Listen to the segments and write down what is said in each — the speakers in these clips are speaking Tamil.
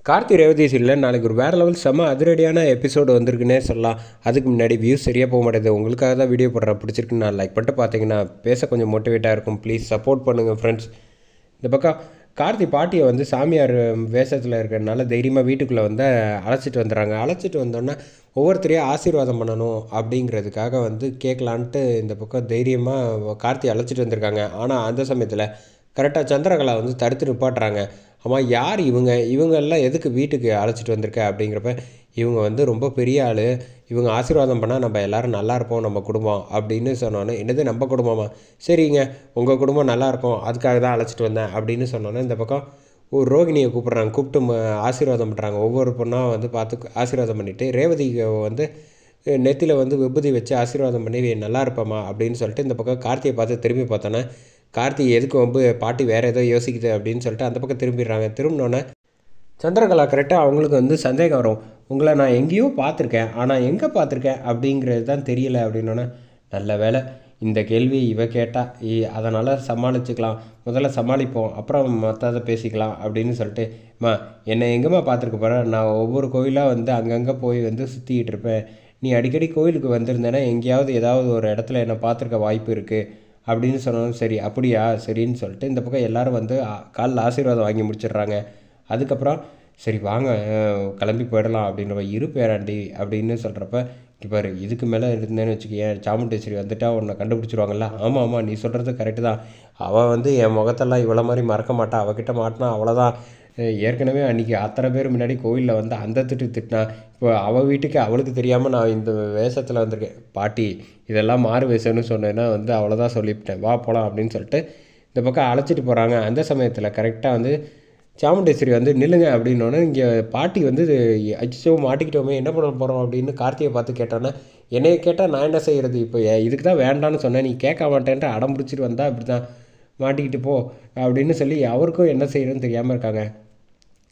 கார்த்தி ரேவதி சீரியலில் நாளைக்கு ஒரு வேறு லெவல் செம்ம அதிரடியான எபிசோடு வந்திருக்குன்னே சொல்லலாம். அதுக்கு முன்னாடி வியூஸ் சரியாக போக மாட்டேது. உங்களுக்காக தான் வீடியோ போடுறேன். பிடிச்சிருக்குன்னு நான் லைக் பண்ணிட்டு பார்த்தீங்கன்னா பேச கொஞ்சம் மோட்டிவேட்டாக இருக்கும். ப்ளீஸ் சப்போர்ட் பண்ணுங்கள் ஃப்ரெண்ட்ஸ். இந்த பக்கம் கார்த்தி பாட்டியை வந்து சாமியார் வேஷத்தில் இருக்கிறதுனால தைரியமாக வீட்டுக்குள்ளே வந்து அழைச்சிட்டு வந்துடுறாங்க. அழைச்சிட்டு வந்தோன்னே ஒவ்வொருத்தரையும் ஆசீர்வாதம் பண்ணணும் அப்படிங்கிறதுக்காக வந்து கேட்கலான்ட்டு இந்த பக்கம் தைரியமாக கார்த்தி அழைச்சிட்டு வந்திருக்காங்க. ஆனால் அந்த சமயத்தில் கரெக்டாக சந்திரகலா வந்து தடுத்து நிப்பாட்டுறாங்க. ஆமாம், யார் இவங்கெல்லாம் எதுக்கு வீட்டுக்கு அழைச்சிட்டு வந்திருக்க அப்படிங்கிறப்ப, இவங்க வந்து ரொம்ப பெரிய ஆள், இவங்க ஆசீர்வாதம் பண்ணால் நம்ம எல்லோரும் நல்லா இருப்போம், நம்ம குடும்பம் அப்படின்னு சொன்னோன்னே, என்னது நம்ம குடும்பமா, சரிங்க உங்கள் குடும்பம் நல்லாயிருக்கும் அதுக்காக தான் அழைச்சிட்டு வந்தேன் அப்படின்னு சொன்னோன்னே, இந்த பக்கம் ஒரு ரோகிணியை கூப்பிட்றாங்க. கூப்பிட்டு ஆசீர்வாதம் பண்ணுறாங்க. ஒவ்வொரு பொண்ணாக வந்து பார்த்து ஆசீர்வாதம் பண்ணிவிட்டு ரேவதியை வந்து நெத்தியில் வந்து விபூதி வச்சு ஆசீர்வாதம் பண்ணி நல்லா இருப்பம்மா அப்படின்னு சொல்லிட்டு இந்த பக்கம் கார்த்தியை பார்த்து திரும்பி பார்த்தோன்னே, கார்த்தி எதுக்கு வந்து பாட்டி வேறு ஏதோ யோசிக்குது அப்படின்னு சொல்லிட்டு அந்த பக்கம் திரும்பிடுறாங்க. திரும்பினோன்னே சந்திரகலா கரெக்டாக அவங்களுக்கு வந்து சந்தேகம் வரும். உங்களை நான் எங்கேயோ பார்த்துருக்கேன், ஆனால் எங்கே பார்த்துருக்கேன் அப்படிங்கிறது தான் தெரியல அப்படின்னோன்னே, நல்ல வேலை இந்த கேள்வி இவ கேட்டா, அதனால் சமாளிச்சுக்கலாம், முதல்ல சமாளிப்போம் அப்புறம் மற்றதை பேசிக்கலாம் அப்படின்னு சொல்லிட்டு, மா என்னை எங்கேம்மா பார்த்துருக்க போகிறேன், நான் ஒவ்வொரு கோயிலாக வந்து அங்கங்கே போய் வந்து சுற்றிக்கிட்டு இருப்பேன், நீ அடிக்கடி கோயிலுக்கு வந்திருந்தேன்னா எங்கேயாவது ஏதாவது ஒரு இடத்துல என்னை பார்த்துருக்க வாய்ப்பு இருக்குது அப்படின்னு சொன்னாலும், சரி அப்படியா சரின்னு சொல்லிட்டு இந்த பக்கம் எல்லோரும் வந்து காலில் ஆசீர்வாதம் வாங்கி முடிச்சிடுறாங்க. அதுக்கப்புறம் சரி வாங்க கிளம்பி போயிடலாம் அப்படின்ற இரு பேராண்டி அப்படின்னு சொல்கிறப்ப, பாரு இதுக்கு மேலே இருந்தேன்னு வச்சுக்கேன் சாமுண்டேஸ்வரி வந்துட்டா உன்னை கண்டுபிடிச்சிருவாங்கல்ல. ஆமாம் ஆமாம், நீ சொல்கிறது கரெக்டு தான், அவள் வந்து என் முகத்தெல்லாம் இவ்வளோ மாதிரி மறக்க மாட்டாள், அவகிட்ட மாட்டினா அவ்வளோதான். ஏற்கனவே அன்றைக்கி அத்தனை பேர் முன்னாடி கோயிலில் வந்து அந்த திட்டினா, இப்போ அவள் வீட்டுக்கு அவளுக்கு தெரியாமல் நான் இந்த வேஷத்தில் வந்திருக்கேன். பாட்டி இதெல்லாம் மாறு வேஷம்னு சொன்னேன்னா வந்து அவ்வளோதான் சொல்லிவிட்டேன், வா போகலாம் அப்படின்னு சொல்லிட்டு இந்த பக்கம் அழைச்சிட்டு போகிறாங்க. அந்த சமயத்தில் கரெக்டாக வந்து சாமுண்டேஸ்வரி வந்து நில்லுங்க அப்படின்னோடனே, இங்கே பாட்டி வந்து அச்சோ மாட்டிக்கிட்டோமே என்ன பண்ண போகிறோம் அப்படின்னு கார்த்தியை பார்த்து கேட்டோன்னே, என்னைய கேட்டால் நான் என்ன செய்கிறது, இப்போ இதுக்கு தான் வேண்டான்னு சொன்னேன், நீ கேட்க மாட்டேன்ட்டு அடம் பிடிச்சிட்டு வந்தால் இப்படி தான் மாட்டிக்கிட்டு போ அப்படின்னு சொல்லி அவருக்கும் என்ன செய்யணும்னு தெரியாமல் இருக்காங்க.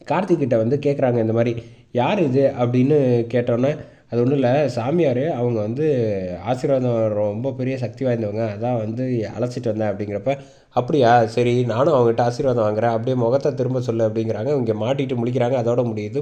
கார்த்திக்கிட்ட வந்து கேட்குறாங்க, இந்த மாதிரி யார் இது அப்படின்னு கேட்டோன்னே, அது ஒன்றும் இல்லை சாமியார், அவங்க வந்து ஆசீர்வாதம் ரொம்ப பெரிய சக்தி வாய்ந்தவங்க, அதான் வந்து அழைச்சிட்டு வந்தேன் அப்படிங்கிறப்ப, அப்படியா சரி நானும் அவங்ககிட்ட ஆசீர்வாதம் வாங்குறேன், அப்படியே முகத்தை திரும்ப சொல்லு அப்படிங்கிறாங்க. இவங்க மாட்டிட்டு முழிக்கிறாங்க. அதோட முடியுது.